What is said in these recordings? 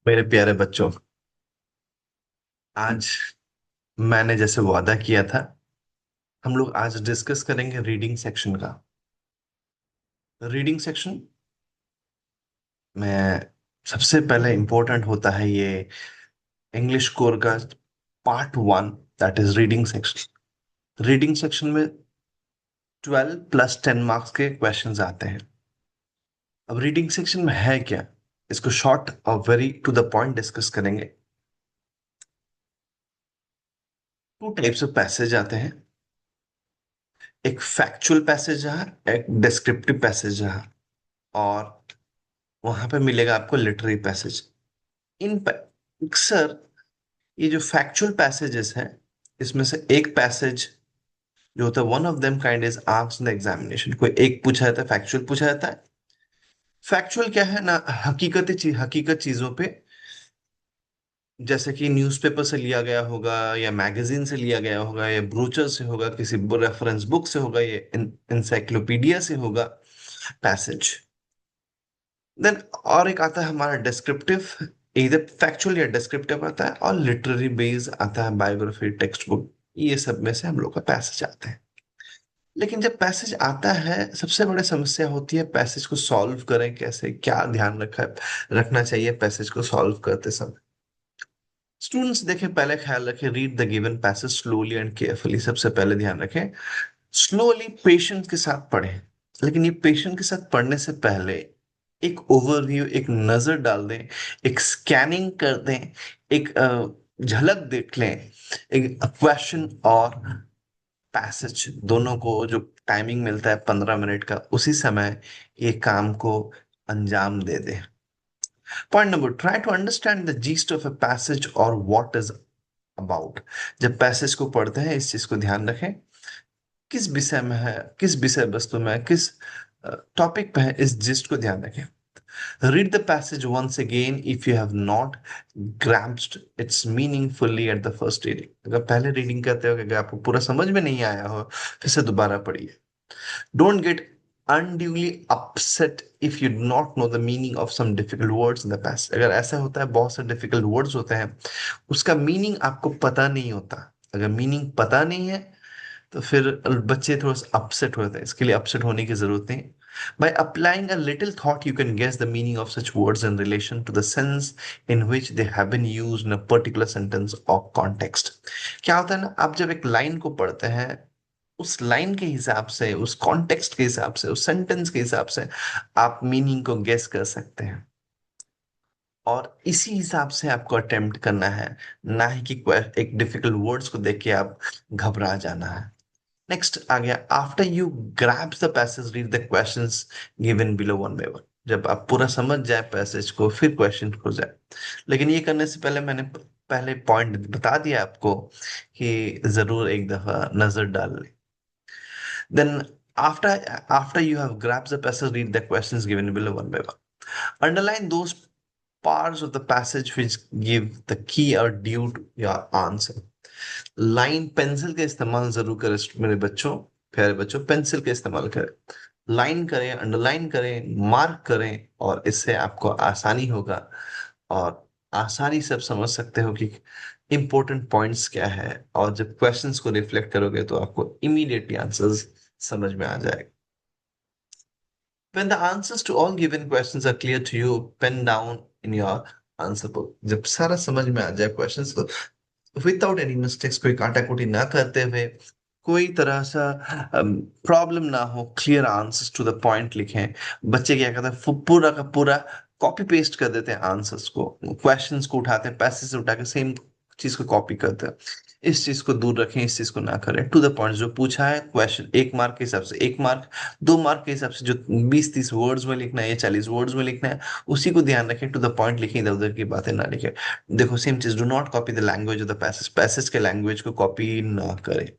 मेरे प्यारे बच्चों, आज मैंने जैसे वादा किया था, हम लोग आज डिस्कस करेंगे रीडिंग सेक्शन का। रीडिंग सेक्शन में सबसे पहले इंपॉर्टेंट होता है ये इंग्लिश कोर का part 1, that is reading section. Reading section में 12 + 10 मार्क्स के क्वेश्चंस आते हैं। अब रीडिंग सेक्शन में है क्या, इसको शॉर्ट और very to the point discuss करेंगे। टू टाइप्स ऑफ पैसेज आते हैं, एक फैक्चुअल पैसेज है, एक डिस्क्रिप्टिव पैसेज है, और वहां पे मिलेगा आपको लिटरेरी पैसेज। अक्सर ये जो फैक्चुअल पैसेजेस हैं, इसमें से एक पैसेज जो होता है, one of them kind is asked in the examination. कोई एक पूछा जाता है, फैक्चुअल पूछा जाता है। फैक्चुअल क्या है ना, हकीकत चीजों पे, जैसे कि न्यूज़पेपर से लिया गया होगा, या मैगजीन से लिया गया होगा, या ब्रोचर से होगा, किसी रेफरेंस बुक से होगा, या इंसाइक्लोपीडिया से होगा पैसेज। देन और एक आता है हमारा डिस्क्रिप्टिव, इधर फैक्चुअल या डिस्क्रिप्टिव आता है, और लिटरेरी बेस आता है, बायोग्राफी, टेक्स्ट बुक, ये सब में से हम लोग का पैसेज आता है। लेकिन जब पैसेज आता है, सबसे बड़ी समस्या होती है पैसेज को सॉल्व करें कैसे, क्या ध्यान रखना चाहिए पैसेज को सॉल्व करते समय। स्टूडेंट्स देखें, पहले ख्याल रखें, read the given passage slowly and carefully. सबसे पहले ध्यान रखें, स्लोली पेशेंस के साथ पढ़ें। लेकिन ये पेशेंस के साथ पढ़ने से पहले एक ओवरव्यू, एक नजर डाल दें, एक स्कैनिंग कर दें, एक झलक देख लें, एक क्वेश्चन और पैसेज दोनों को जो टाइमिंग मिलता है 15 मिनट का, उसी समय ये काम को अंजाम दे दें। Point number, try to understand the gist of a passage और व्हाट इज अबाउट। जब पैसेज को पढ़ते हैं, इस चीज को ध्यान रखें, किस विषय में है, किस विषय वस्तु में है, किस टॉपिक पे है, इस जिस्ट को ध्यान रखें। Read the passage once again if you have not grasped its meaning fully at the first reading. अगर पहले रीडिंग करते हो, अगर आपको पूरा समझ में नहीं आया हो, फिर से दोबारा पढ़िए। Don't get unduly upset if you do not know the meaning of some difficult words in the past। अगर ऐसा होता है, बहुत से difficult words होते हैं, उसका मीनिंग आपको पता नहीं होता। अगर मीनिंग पता नहीं है, तो फिर बच्चे थोड़ा सा अपसेट होते हैं। इसके लिए अपसेट होने की जरूरत नहीं। By applying a little thought, you can guess the meaning of such words in relation to the sense in which they have been used in a particular sentence or context। क्या होता है ना, आप जब एक लाइन को पढ़ते हैं, उस लाइन के हिसाब से, उस कॉन्टेक्स्ट के हिसाब से, उस सेंटेंस के हिसाब से आप मीनिंग को गेस कर सकते हैं, और इसी हिसाब से आपको अटेम्प्ट करना है, ना ही कि एक डिफिकल्ट वर्ड्स को देख के आप घबरा जाना है। नेक्स्ट आ गया, after you grabs the passage, read the questions given below one by one. जब आप पूरा समझ जाए पैसेज को, फिर क्वेश्चन को जाए। लेकिन ये करने से पहले मैंने पहले पॉइंट बता दिया आपको कि जरूर एक दफा नजर डाल लें। Then after you have grasped the passage, read the questions given below one by one. Underline those parts of the passage which give the key or due to your answer. Line pencil का इस्तेमाल जरूर करें मेरे बच्चों, प्यारे बच्चों, pencil का इस्तेमाल करें। लाइन करें, अंडरलाइन करें, मार्क करें, और इससे आपको आसानी होगा, और आसानी से आप समझ सकते हो कि इंपॉर्टेंट पॉइंट्स क्या है। और जब क्वेश्चंस को रिफ्लेक्ट करोगे, तो आपको इमीडिएटली आंसर्स समझ में आ जाएगा। When the answers to all given questions are clear to you, pen down in your answer book। जब सारा समझ में आ जाए क्वेश्चंस को, विदाउट एनी मिस्टेक्स, कोई काटाकुटी ना करते हुए, कोई तरह सा प्रॉब्लम ना हो, clear answers to the point लिखें। बच्चे क्या करते हैं, पूरा का पूरा कॉपी पेस्ट कर देते हैं आंसर्स को, क्वेश्चंस को उठाते हैं, पैसेज से उठा के सेम चीज को कॉपी करते हैं। इस चीज को दूर रखें, इस चीज को ना करें। टू द पॉइंट, जो पूछा है क्वेश्चन, 1 मार्क के हिसाब से 1 मार्क, 2 मार्क के हिसाब से जो 20-30 वर्ड्स में लिखना है या 40 वर्ड्स में लिखना है, उसी को ध्यान रखें। टू द पॉइंट लिखें, इधर उधर की बातें ना लिखें। देखो, सेम चीज, do not copy the language of the passage. Passage के लैंग्वेज को कॉपी ना करें।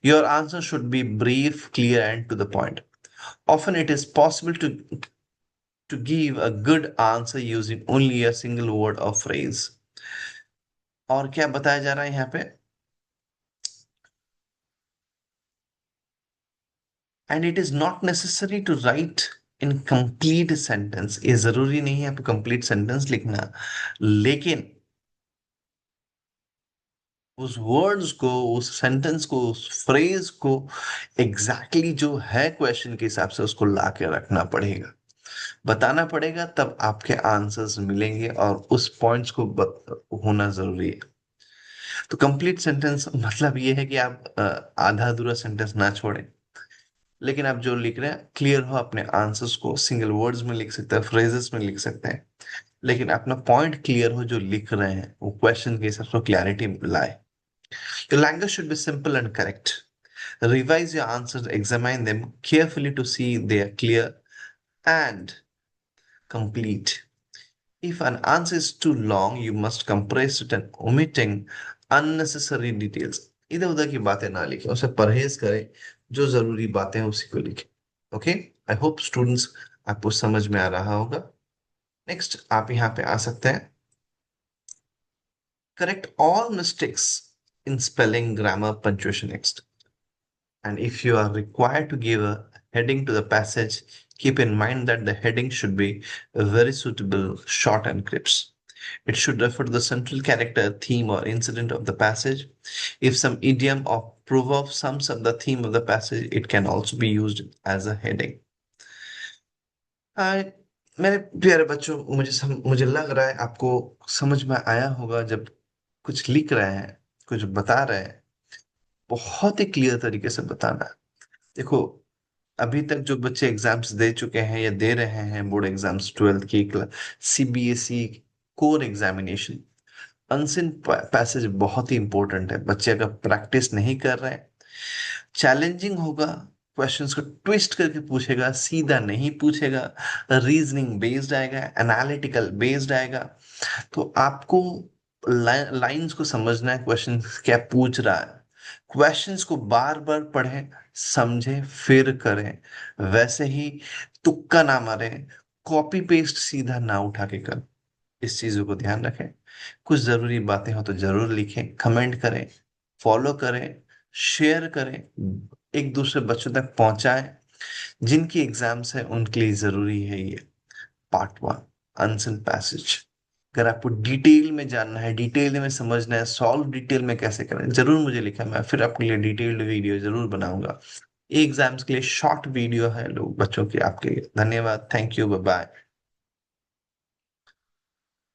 Your answer should be brief, clear and to the point. Often it is possible to give a good answer using only a single word और phrase. और क्या बताया जा रहा है यहाँ पे, and it is not necessary to write in complete sentence, ये जरूरी नहीं है आपको कंप्लीट सेंटेंस लिखना, लेकिन उस वर्ड्स को, उस सेंटेंस को, उस फ्रेज को एग्जैक्टली exactly जो है क्वेश्चन के हिसाब से उसको ला के रखना पड़ेगा, बताना पड़ेगा, तब आपके आंसर्स मिलेंगे, और उस पॉइंट्स को होना जरूरी है। तो कंप्लीट सेंटेंस मतलब ये है कि आप आधा अधूरा सेंटेंस ना छोड़ें, लेकिन आप जो लिख रहे हैं क्लियर हो, अपने आंसर्स को सिंगल वर्ड्स में लिख सकते हैं, फ्रेजेस में लिख सकते हैं, लेकिन अपना पॉइंट क्लियर हो, जो लिख रहे हैं वो क्वेश्चन के हिसाब से क्लैरिटी लाए। Your language should be simple and correct. Revise your answers, examine them carefully to see they are clear and complete. If an answer is too long, you must compress it and omitting unnecessary details. इधर उधर की बातें ना लिखें, उसे परहेज करें, जो जरूरी बातें हैं उसी को लिखें। ओके, आई होप स्टूडेंट्स आपको समझ में आ रहा होगा। नेक्स्ट आप यहाँ पे आ सकते हैं। Correct all mistakes in spelling, grammar, punctuation, next. And if you are required to give a heading to the passage, keep in mind that the heading should be very suitable, short, and crisp. It should refer to the central character, theme, or incident of the passage. If some idiom or proverb sums up the theme of the passage, it can also be used as a heading. मेरे प्यारे बच्चों, मुझे लग रहा है आपको समझ में आया होगा। जब कुछ लिख रहे हैं, कुछ बता रहे हैं, बहुत ही क्लियर तरीके से बताना है। देखो, अभी तक जो बच्चे एग्जाम्स दे चुके हैं या दे रहे हैं, बोर्ड एग्जाम्स, 12th की CBSE core examination, unseen passage बहुत ही इंपॉर्टेंट है। बच्चे अगर प्रैक्टिस नहीं कर रहे हैं, चैलेंजिंग होगा, क्वेश्चंस को ट्विस्ट करके पूछेगा, सीधा नहीं पूछेगा, रीजनिंग बेस्ड आएगा, एनालिटिकल बेस्ड आएगा। तो आपको लाइंस को समझना है, क्वेश्चन क्या पूछ रहा है, क्वेश्चंस को बार बार पढ़ें, समझें, फिर करें। वैसे ही तुक्का ना मारें, कॉपी पेस्ट सीधा ना उठा के करें। इस चीजों को ध्यान रखें। कुछ जरूरी बातें हो तो जरूर लिखें, कमेंट करें, फॉलो करें, शेयर करें, एक दूसरे बच्चों तक पहुंचाएं। जिनकी एग्जाम्स है उनके लिए जरूरी है ये पार्ट 1, अनसन पैसेज। अगर आपको डिटेल में जानना है, डिटेल में समझना है, सॉल्व डिटेल में कैसे करें, जरूर मुझे लिखा, मैं फिर आपके लिए डिटेल्ड वीडियो जरूर बनाऊंगा। एग्जाम्स के लिए शॉर्ट वीडियो है लोग बच्चों के आपके लिए। धन्यवाद, थैंक यू, बाय बाय।